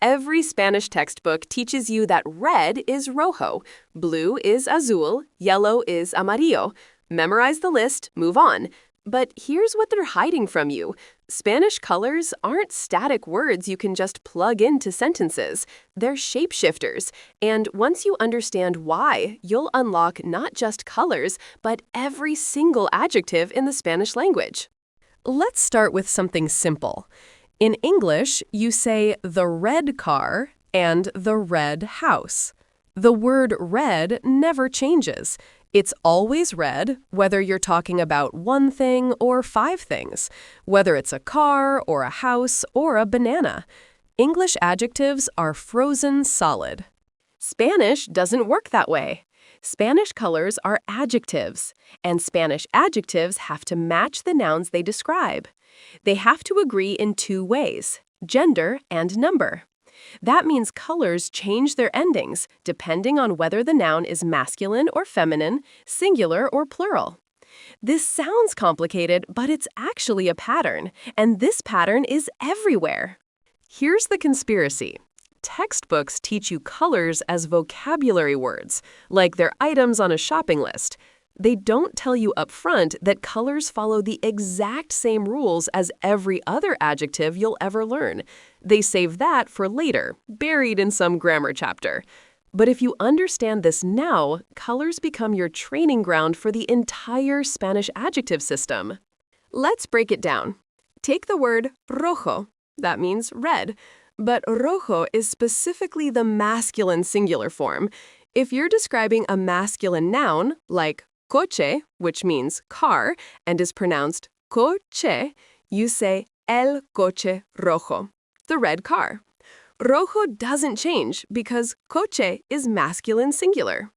Every Spanish textbook teaches you that red is rojo, blue is azul, yellow is amarillo. Memorize the list, move on. But here's what they're hiding from you. Spanish colors aren't static words you can just plug into sentences. They're shapeshifters. And once you understand why, you'll unlock not just colors, but every single adjective in the Spanish language. Let's start with something simple. In English, you say the red car and the red house. The word red never changes. It's always red, whether you're talking about one thing or five things, whether it's a car or a house or a banana. English adjectives are frozen solid. Spanish doesn't work that way. Spanish colors are adjectives, and Spanish adjectives have to match the nouns they describe. They have to agree in two ways, gender and number. That means colors change their endings depending on whether the noun is masculine or feminine, singular or plural. This sounds complicated, but it's actually a pattern, and this pattern is everywhere. Here's the conspiracy. Textbooks teach you colors as vocabulary words, like they're items on a shopping list. They don't tell you up front that colors follow the exact same rules as every other adjective you'll ever learn. They save that for later, buried in some grammar chapter. But if you understand this now, colors become your training ground for the entire Spanish adjective system. Let's break it down. Take the word rojo. That means red. But rojo is specifically the masculine singular form. If you're describing a masculine noun, like coche, which means car, and is pronounced coche, you say el coche rojo, the red car. Rojo doesn't change because coche is masculine singular.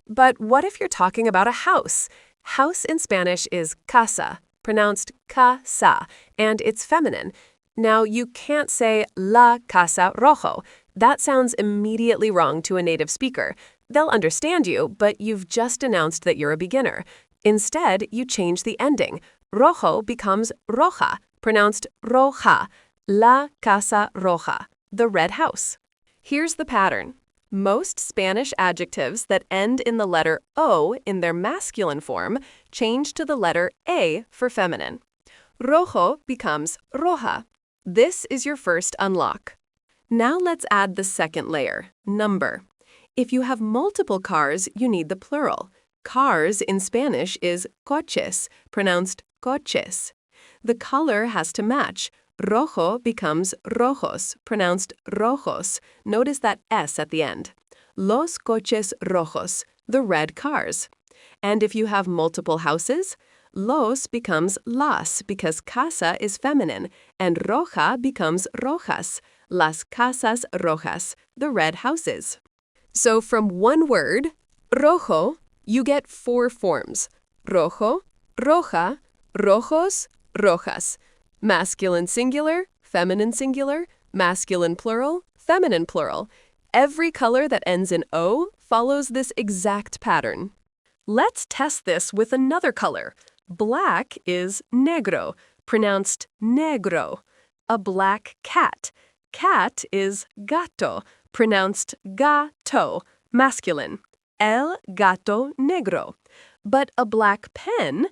But what if you're talking about a house? House in Spanish is casa, pronounced casa, and it's feminine. Now, you can't say la casa rojo. That sounds immediately wrong to a native speaker. They'll understand you, but you've just announced that you're a beginner. Instead, you change the ending. Rojo becomes roja, pronounced roja, la casa roja, the red house. Here's the pattern. Most Spanish adjectives that end in the letter O in their masculine form change to the letter A for feminine. Rojo becomes roja. This is your first unlock. Now let's add the second layer, number. If you have multiple cars, you need the plural. Cars in Spanish is coches, pronounced coches. The color has to match. Rojo becomes rojos, pronounced rojos. Notice that S at the end. Los coches rojos, the red cars. And if you have multiple houses, los becomes las because casa is feminine, and roja becomes rojas, las casas rojas, the red houses. So from one word, rojo, you get four forms. Rojo, roja, rojos, rojas. Masculine singular, feminine singular, masculine plural, feminine plural. Every color that ends in O follows this exact pattern. Let's test this with another color. Black is negro, pronounced negro. A black cat. Cat is gato, pronounced gato, masculine. El gato negro. But a black pen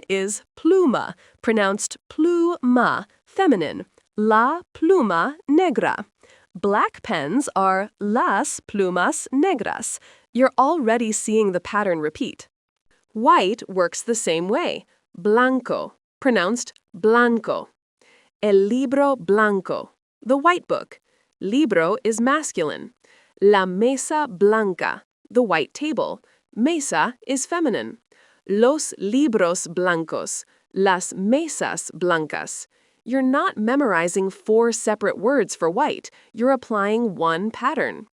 is pluma, pronounced pluma, feminine. La pluma negra. Black pens are las plumas negras. You're already seeing the pattern repeat. White works the same way. Blanco, pronounced blanco. El libro blanco, the white book. Libro is masculine. La mesa blanca, the white table. Mesa is feminine. Los libros blancos, las mesas blancas. You're not memorizing four separate words for white. You're applying one pattern.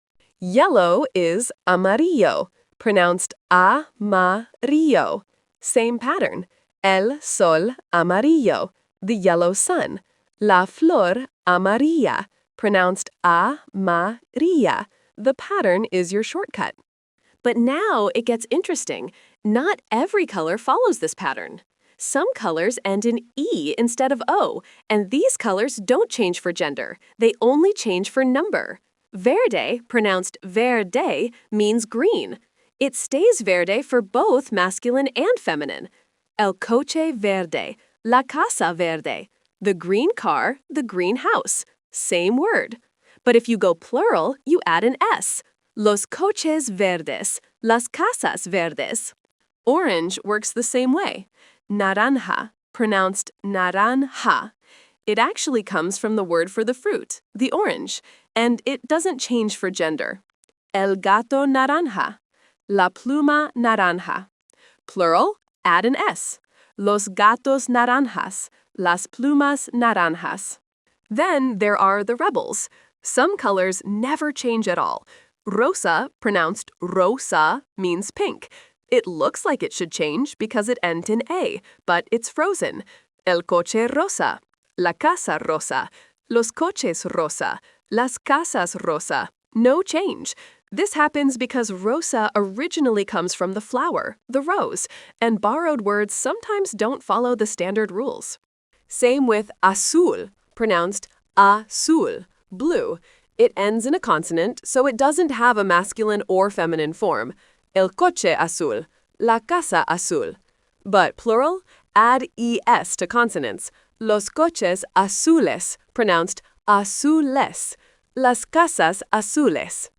Yellow is amarillo, pronounced amarillo. Same pattern. El sol amarillo, the yellow sun. La flor amarilla, pronounced amarilla. The pattern is your shortcut. But now it gets interesting. Not every color follows this pattern. Some colors end in E instead of O, and these colors don't change for gender. They only change for number. Verde, pronounced verde, means green. It stays verde for both masculine and feminine. El coche verde, la casa verde. The green car, the green house. Same word. But if you go plural, you add an S. Los coches verdes, las casas verdes. Orange works the same way. Naranja, pronounced naranja. It actually comes from the word for the fruit, the orange, and it doesn't change for gender. El gato naranja, la pluma naranja. Plural, add an S. Los gatos naranjas, las plumas naranjas. Then there are the rebels. Some colors never change at all. Rosa, pronounced rosa, means pink. It looks like it should change because it ends in A, but it's frozen. El coche rosa, la casa rosa, los coches rosa, las casas rosa. No change. This happens because rosa originally comes from the flower, the rose, and borrowed words sometimes don't follow the standard rules. Same with azul, pronounced azul, blue. It ends in a consonant, so it doesn't have a masculine or feminine form. El coche azul, la casa azul. But plural, add es to consonants. Los coches azules, pronounced azules. Las casas azules.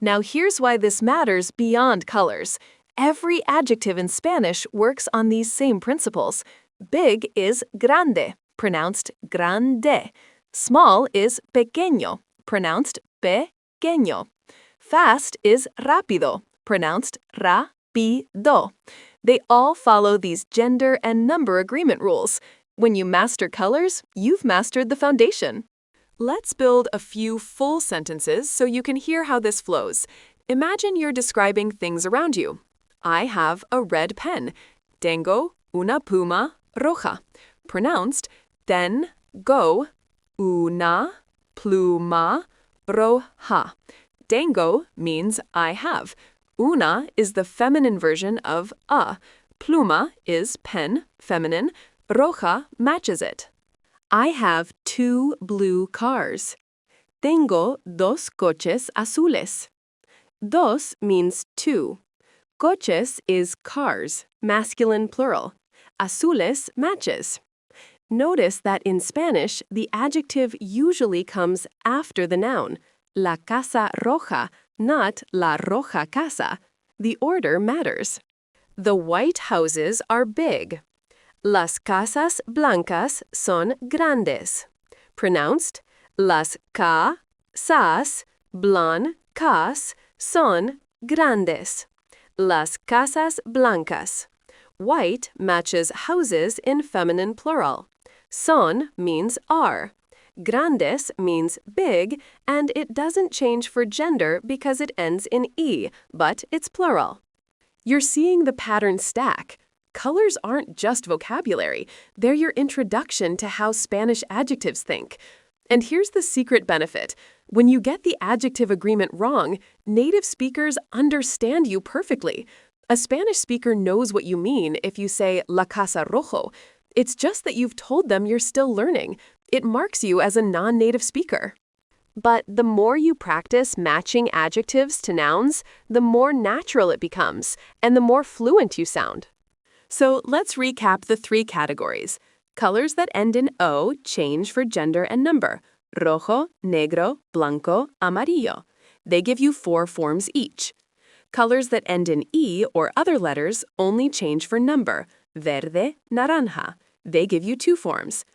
Now here's why this matters beyond colors. Every adjective in Spanish works on these same principles. Big is grande, pronounced grande. Small is pequeño, pronounced pequeño. Fast is rápido, pronounced rápido. They all follow these gender and number agreement rules. When you master colors, you've mastered the foundation. Let's build a few full sentences so you can hear how this flows. Imagine you're describing things around you. I have a red pen. Tengo una pluma roja. Pronounced tengo una pluma roja. Tengo means I have. Una is the feminine version of a. Pluma is pen, feminine. Roja matches it. I have 2 blue cars. Tengo 2 coches azules. Dos means 2. Coches is cars, masculine plural. Azules matches. Notice that in Spanish, the adjective usually comes after the noun. La casa roja, not la roja casa. The order matters. The white houses are big. Las casas blancas son grandes. Pronounced, las casas blancas son grandes. Las casas blancas. White matches houses in feminine plural. Son means are. Grandes means big, and it doesn't change for gender because it ends in E, but it's plural. You're seeing the pattern stack. Colors aren't just vocabulary, they're your introduction to how Spanish adjectives think. And here's the secret benefit. When you get the adjective agreement wrong, native speakers understand you perfectly. A Spanish speaker knows what you mean if you say la casa rojo. It's just that you've told them you're still learning. It marks you as a non-native speaker. But the more you practice matching adjectives to nouns, the more natural it becomes, and the more fluent you sound. So let's recap the 3 categories. Colors that end in O change for gender and number. Rojo, negro, blanco, amarillo. They give you 4 forms each. Colors that end in E or other letters only change for number. Verde, naranja. They give you 2 forms.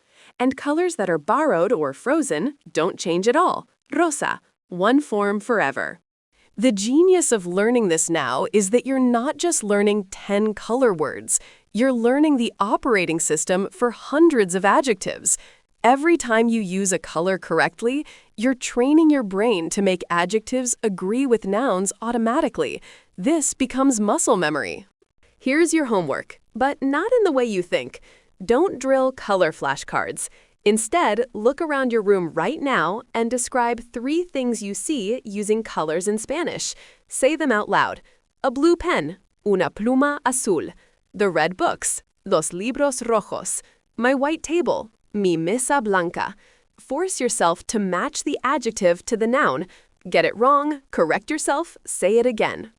And colors that are borrowed or frozen don't change at all. Rosa, 1 form forever. The genius of learning this now is that you're not just learning 10 color words. You're learning the operating system for hundreds of adjectives. Every time you use a color correctly, you're training your brain to make adjectives agree with nouns automatically. This becomes muscle memory. Here's your homework, but not in the way you think. Don't drill color flashcards. Instead, look around your room right now and describe 3 things you see using colors in Spanish. Say them out loud. A blue pen, una pluma azul. The red books, Los libros rojos. My white table. Mi mesa blanca. Force yourself to match the adjective to the noun. Get it wrong, correct yourself, say it again.